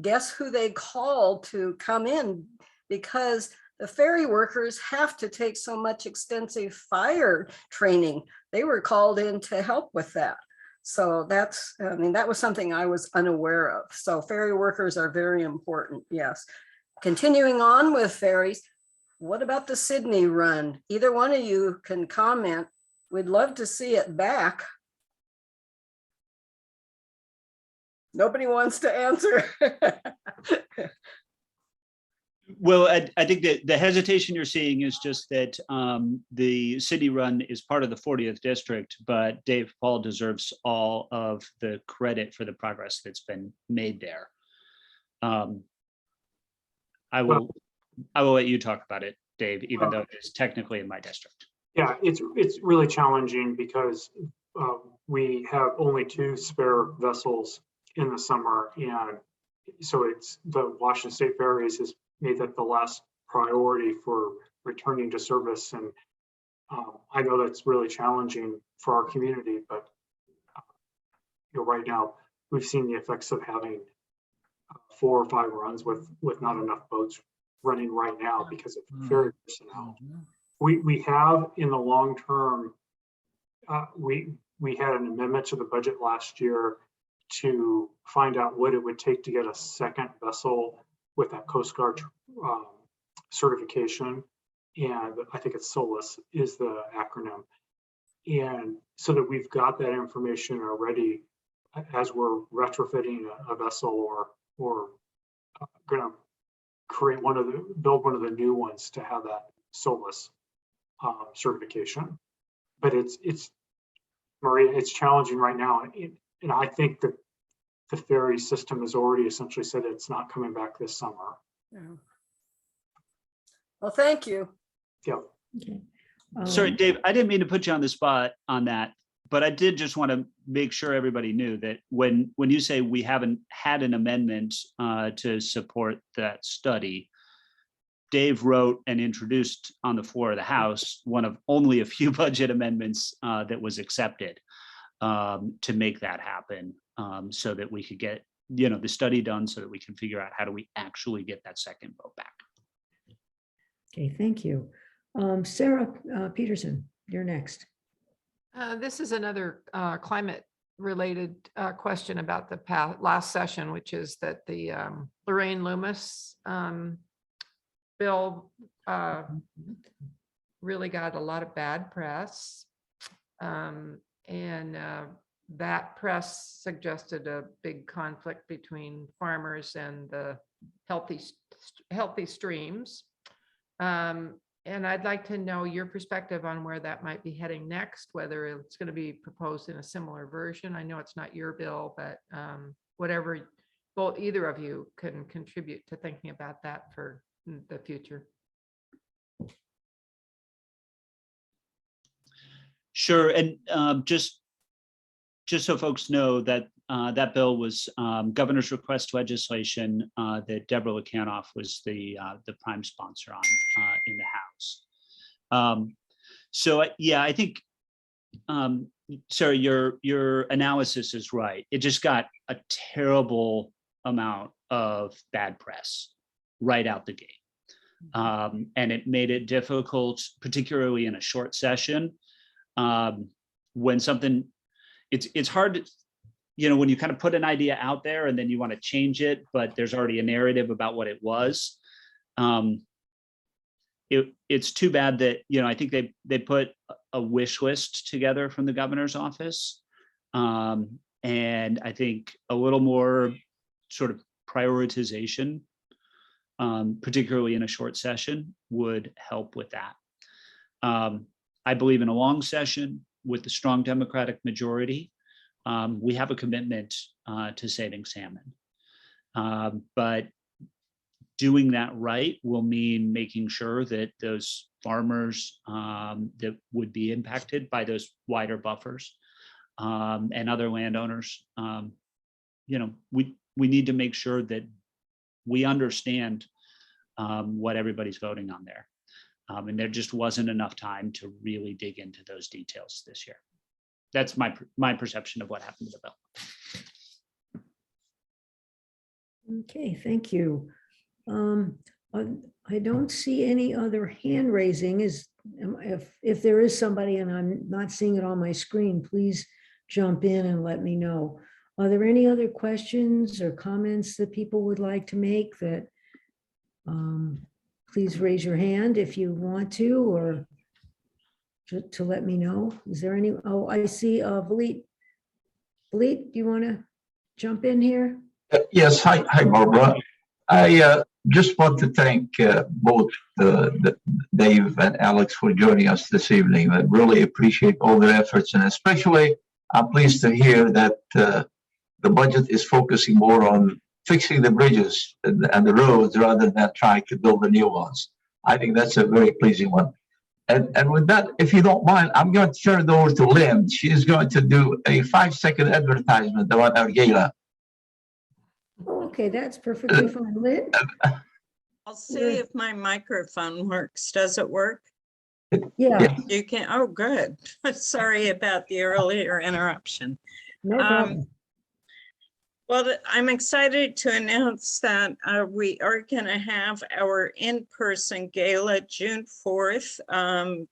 guess who they called to come in? Because the ferry workers have to take so much extensive fire training. They were called in to help with that. So that was something I was unaware of. So ferry workers are very important, yes. Continuing on with ferries, what about the Sydney run? Either one of you can comment. We'd love to see it back. Nobody wants to answer. Well, I think that the hesitation you're seeing is just that the city run is part of the 40th district, but Dave Paul deserves all of the credit for the progress that's been made there. I will let you talk about it, Dave, even though it's technically in my district. Yeah, it's really challenging because we have only 2 spare vessels in the summer, and so it's the Washington State Ferries has made that the last priority for returning to service, and I know that's really challenging for our community, but right now we've seen the effects of having 4 or 5 runs with not enough boats running right now because of ferry personnel. We have in the long term, we had an amendment to the budget last year to find out what it would take to get a second vessel with that Coast Guard certification. And I think it's SOLAS is the acronym. And so that we've got that information already as we're retrofitting a vessel or going to build one of the new ones to have that SOLAS certification. But it's Maria, it's challenging right now. And I think that the ferry system has already essentially said it's not coming back this summer. Yeah. Well, thank you. Yeah. okay. Sorry, Dave, I didn't mean to put you on the spot on that, but I did just want to make sure everybody knew that when you say we haven't had an amendment to support that study, Dave wrote and introduced on the floor of the House one of only a few budget amendments that was accepted to make that happen, so that we could get the study done, so that we can figure out how do we actually get that second vote back. Okay, thank you. Sarah Peterson, you're next. This is another climate-related question about the last session, which is that the Lorraine Loomis bill really got a lot of bad press. And that press suggested a big conflict between farmers and the healthy streams. And I'd like to know your perspective on where that might be heading next, whether it's going to be proposed in a similar version. I know it's not your bill, but whatever, either of you can contribute to thinking about that for the future. Sure, and just so folks know that that bill was governor's request legislation that Deborah Lukanoff was the prime sponsor on in the House. So yeah, I think Sarah, your analysis is right. It just got a terrible amount of bad press right out the gate, and it made it difficult, particularly in a short session. When something, it's hard to, when you kind of put an idea out there and then you want to change it, but there's already a narrative about what it was. It's too bad that, I think they put a wish list together from the governor's office. And I think a little more sort of prioritization, particularly in a short session, would help with that. I believe in a long session with the strong Democratic majority. We have a commitment to saving salmon. But doing that right will mean making sure that those farmers that would be impacted by those wider buffers and other landowners, we need to make sure that we understand what everybody's voting on there. And there just wasn't enough time to really dig into those details this year. That's my perception of what happened to the bill. Okay, thank you. I don't see any other hand raising. If there is somebody and I'm not seeing it on my screen, please jump in and let me know. Are there any other questions or comments that people would like to make? That please raise your hand if you want to, or to let me know. Is there any? Oh, I see Valit. Valit, do you want to jump in here? Yes, hi, Barbara. I just want to thank both Dave and Alex for joining us this evening. I really appreciate all their efforts, and especially I'm pleased to hear that the budget is focusing more on fixing the bridges and the roads rather than trying to build the new ones. I think that's a very pleasing one. And with that, if you don't mind, I'm going to turn it over to Lynn. She is going to do a 5-second advertisement about our gala. Okay, that's perfectly fine. Lynn? I'll see if my microphone works. Does it work? Yeah. You can, oh, good. Sorry about the earlier interruption. No problem. Well, I'm excited to announce that we are going to have our in-person gala June 4th.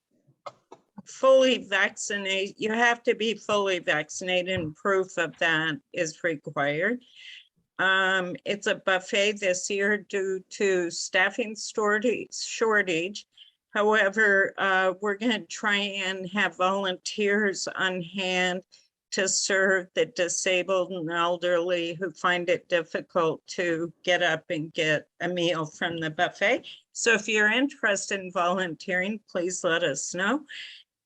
Fully vaccinated. You have to be fully vaccinated, and proof of that is required. It's a buffet this year due to staffing shortage. However, we're going to try and have volunteers on hand to serve the disabled and elderly who find it difficult to get up and get a meal from the buffet. So if you're interested in volunteering, please let us know.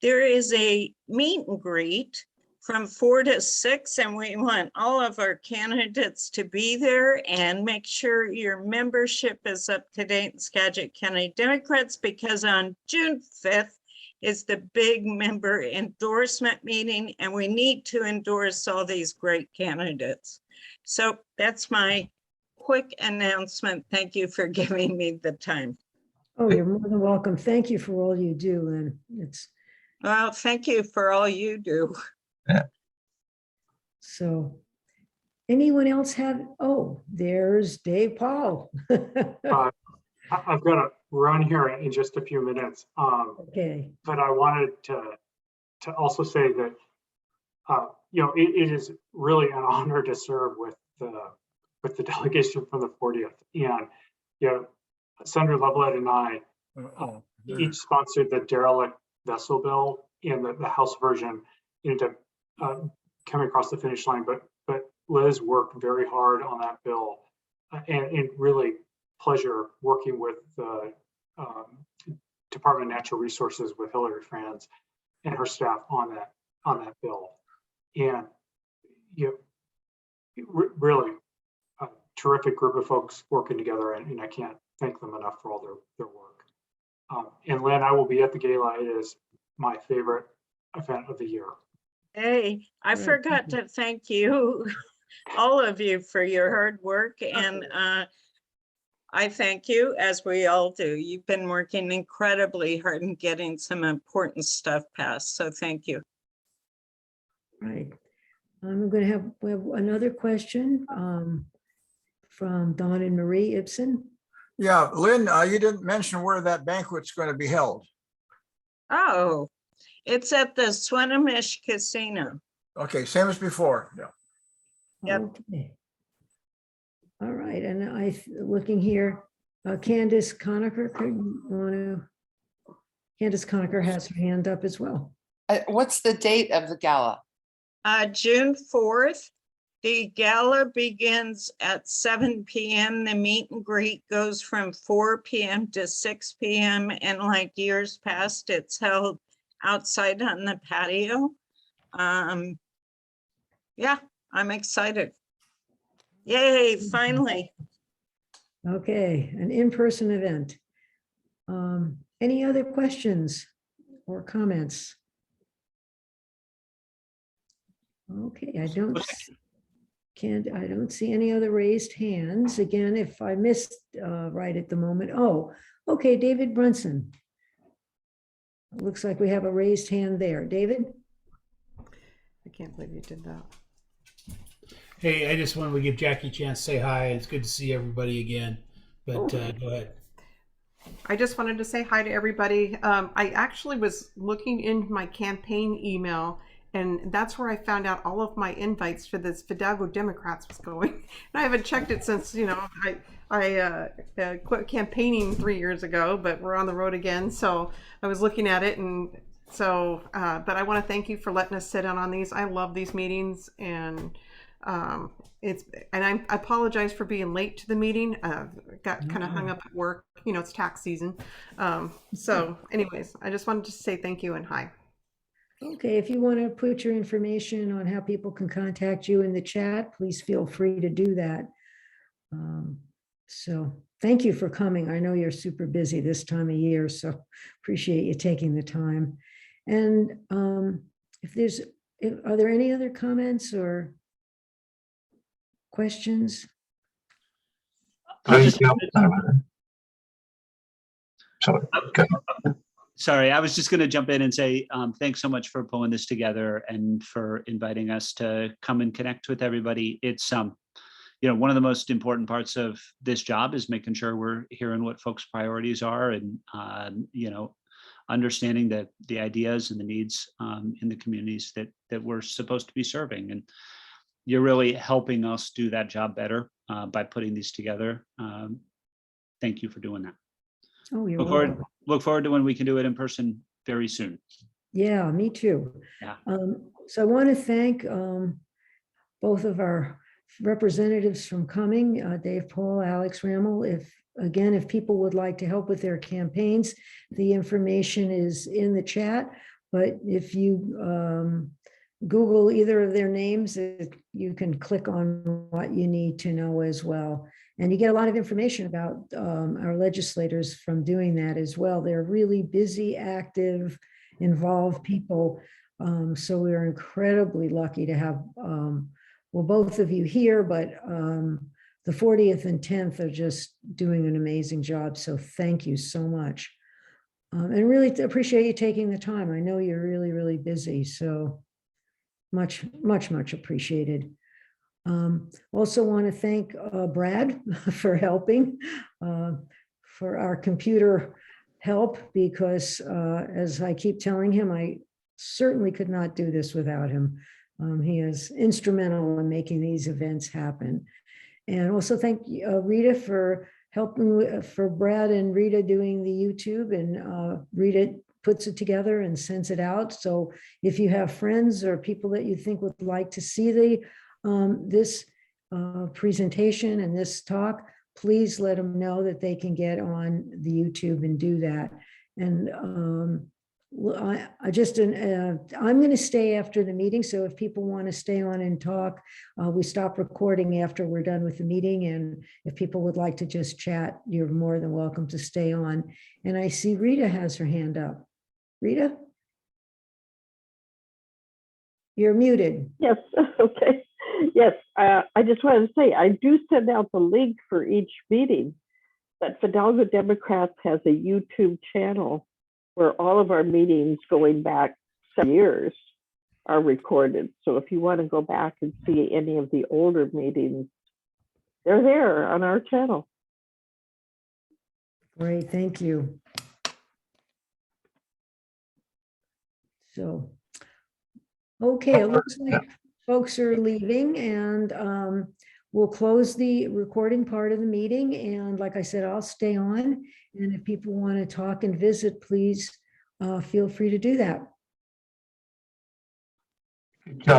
There is a meet and greet from 4 to 6, and we want all of our candidates to be there, and make sure your membership is up to date in Skagit County Democrats, because on June 5th is the big member endorsement meeting, and we need to endorse all these great candidates. So that's my quick announcement. Thank you for giving me the time. Oh, you're more than welcome. Thank you for all you do, Lynn. It's Well, thank you for all you do. so. Anyone else have, oh, there's Dave Paul. I've got to run here in just a few minutes. Okay, But I wanted to also say that, it is really an honor to serve with the delegation from the 40th. And, Senator Lovelett and I each sponsored the derelict vessel bill in the House version into coming across the finish line. But Liz worked very hard on that bill, and really pleasure working with the Department of Natural Resources with Hillary Franz and her staff on that bill. And really a terrific group of folks working together, and I can't thank them enough for all their work. And Lynn, I will be at the gala. It is my favorite event of the year. Hey, I forgot to thank you, all of you, for your hard work, and I thank you, as we all do. You've been working incredibly hard and getting some important stuff passed, so thank you. right. We have another question from Don and Marie Ibsen. Yeah, Lynn, you didn't mention where that banquet's going to be held. Oh, it's at the Swinomish Casino. Okay, same as before. Yeah. Yep. Okay. All right, and looking here, Candace Conacher, Candace Conacher has her hand up as well. What's the date of the gala? June 4th. The gala begins at 7 p.m. The meet and greet goes from 4 p.m. to 6 p.m. And like years past, it's held outside on the patio. Yeah, I'm excited. Yay, finally. Okay, an in-person event. Any other questions or comments? Okay, I don't see any other raised hands. Again, if I missed right at the moment. Oh, okay, David Brunson. Looks like we have a raised hand there. David? I can't believe you did that. Hey, I just wanted to give Jackie a chance to say hi. It's good to see everybody again. But go ahead. I just wanted to say hi to everybody. I actually was looking in my campaign email, and that's where I found out all of my invites for this Fidalgo Democrats was going. And I haven't checked it since, I quit campaigning 3 years ago, but we're on the road again. So I was looking at it, and so, but I want to thank you for letting us sit in on these. I love these meetings, and I apologize for being late to the meeting. Got kind of hung up at work. It's tax season. So anyways, I just wanted to say thank you and hi. Okay, if you want to put your information on how people can contact you in the chat, please feel free to do that. So thank you for coming. I know you're super busy this time of year, so appreciate you taking the time. And are there any other comments or questions? Sorry, I was just going to jump in and say thanks so much for pulling this together and for inviting us to come and connect with everybody. It's one of the most important parts of this job is making sure we're hearing what folks' priorities are and understanding the ideas and the needs in the communities that we're supposed to be serving. And you're really helping us do that job better by putting these together. Thank you for doing that. Oh, you're welcome. Look forward to when we can do it in person very soon. Yeah, me too. Yeah. So I want to thank both of our representatives from coming, Dave Paul, Alex Ramel. If people would like to help with their campaigns, the information is in the chat. But if you Google either of their names, you can click on what you need to know as well. And you get a lot of information about our legislators from doing that as well. They're really busy, active, involved people. So we're incredibly lucky to have, both of you here, but the 40th and 10th are just doing an amazing job. So thank you so much. And really appreciate you taking the time. I know you're really, really busy. So much, much, much appreciated. Also want to thank Brad for helping for our computer help, because as I keep telling him, I certainly could not do this without him. He is instrumental in making these events happen. And also thank Rita for helping for Brad and Rita doing the YouTube, and Rita puts it together and sends it out. So if you have friends or people that you think would like to see the this presentation and this talk, please let them know that they can get on the YouTube and do that. And I'm going to stay after the meeting. So if people want to stay on and talk, we stop recording after we're done with the meeting. And if people would like to just chat, you're more than welcome to stay on. And I see Rita has her hand up. Rita? You're muted. Yes, okay. Yes, I just wanted to say, I do send out the link for each meeting, but Fidalgo Democrats has a YouTube channel where all of our meetings going back 7 years are recorded. So if you want to go back and see any of the older meetings, they're there on our channel. Great, thank you. So, okay, it looks like folks are leaving, and we'll close the recording part of the meeting. And like I said, I'll stay on. And if people want to talk and visit, please feel free to do that. Good job.